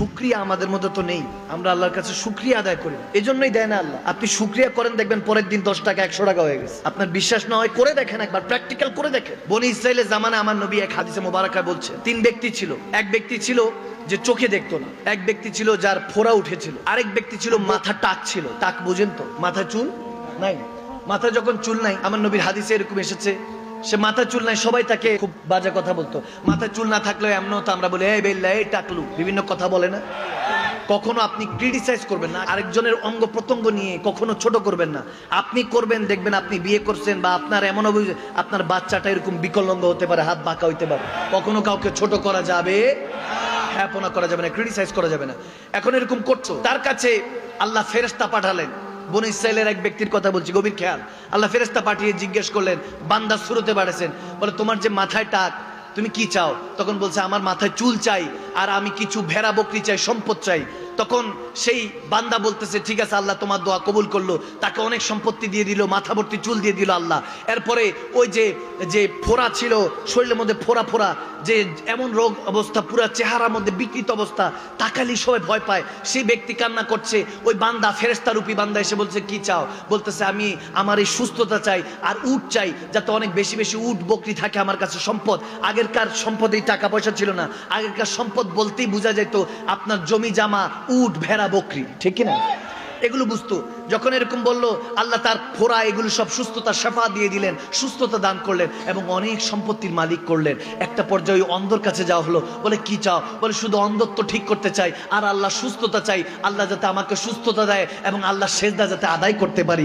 শুকরিয়া আমাদের মধ্যে তো নেই, আমরা আল্লাহর কাছে শুকরিয়া আদায় করি, এজন্যই দেয় না আল্লাহ। আপনি শুকরিয়া করেন, দেখবেন পরের দিন 10 টাকা 100 টাকা হয়ে গেছে। আপনার বিশ্বাস না হয় করে দেখেন, একবার প্র্যাকটিক্যাল করে দেখেন। বনি ইসরাইলের জামানে আমার নবী এক হাদিসে মুবারাকায় বলছে 3 ব্যক্তি ছিল। এক ব্যক্তি ছিল যে চোখে দেখতো না, এক ব্যক্তি ছিল যার ফোড়া উঠেছিল, আরেক ব্যক্তি ছিল মাথা টাক ছিল। টাক বুঝেন তো, মাথা চুল নাই। মাথা যখন চুল নাই, আমার নবীর হাদিসে এরকম এসেছে, সে মাথা চুল নাই, সবাই তাকে খুব বাজে কথা বলতো। মাথা চুল না থাকলেও এমন তো আমরা বলি এই বেল্লা, এই টাকলু, বিভিন্ন কথা বলে না। কখনো আপনি ক্রিটিসাইজ করবেন না, আরেকজনের অঙ্গ প্রত্যঙ্গ নিয়ে কখনো ছোট করবেন না। আপনি করবেন, দেখবেন আপনি বিয়ে করছেন বা আপনার এমন অভিযোগ, আপনার বাচ্চাটা এরকম বিকলাঙ্গ হতে পারে, হাত বাঁকা হইতে পারে। কখনো কাউকে ছোট করা যাবে, হ্যাপনা করা যাবে না, ক্রিটিসাইজ করা যাবে না। এখন এরকম করছো, তার কাছে আল্লাহ ফেরেশতা পাঠালেন। বনি ইসরাইলের এক ব্যক্তির কথা বলছি, গভীর খেয়াল। আল্লাহ ফেরেশতা পাঠিয়ে জিজ্ঞেস করলেন, বান্দা সুরতে বাড়েছেন, বলে তোমার যে মাথায় টাক, তুমি কি চাও? তখন বলছে আমার মাথায় চুল চাই, আর আমি কিছু ভেড়া বকরি চাই, সম্পদ চাই। তখন সেই বান্দা বলতেছে ঠিক আছে, আল্লাহ তোমার দোয়া কবুল করলো। তাকে অনেক সম্পত্তি দিয়ে দিল, মাথা ভর্তি চুল দিয়ে দিল আল্লাহ। এরপরে ওই যে ফোড়া ছিল শরীরের মধ্যে, ফোড়া ফোড়া, যে এমন রোগ অবস্থা, পুরো চেহারার মধ্যে বিকৃত অবস্থা, তাকালি সবাই ভয় পায়। সেই ব্যক্তি কান্না করছে। ওই বান্দা, ফেরেশতা রূপী বান্দা এসে বলছে কি চাও? বলতেছে আমি আমার এই সুস্থতা চাই, আর উট চাই, যাতে অনেক বেশি বেশি উট বকরি থাকে আমার কাছে, সম্পদ। আগেরকার সম্পদেই টাকা পয়সা ছিল না, আগেরকার সম্পদ বলতেই বোঝা যেত আপনার জমি জামা, উট, ভেড়া, বকরি, ঠিক কিনা? এগুলো বুঝতো। যখন এরকম বলল, আল্লাহ তার ফোড়া এগুলো সব সুস্থতা শেফা দিয়ে দিলেন, সুস্থতা দান করলেন এবং অনেক সম্পত্তির মালিক করলেন। একটা পর্যায়ে অন্ধর কাছে যাওয়া হলো, বলে কি চাও? বলে শুধু অন্ধত্ব ঠিক করতে চাই, আর আল্লাহ সুস্থতা চাই, আল্লাহ যাতে আমাকে সুস্থতা দেয় এবং আল্লাহ সেজদা যাতে আদায় করতে পারি।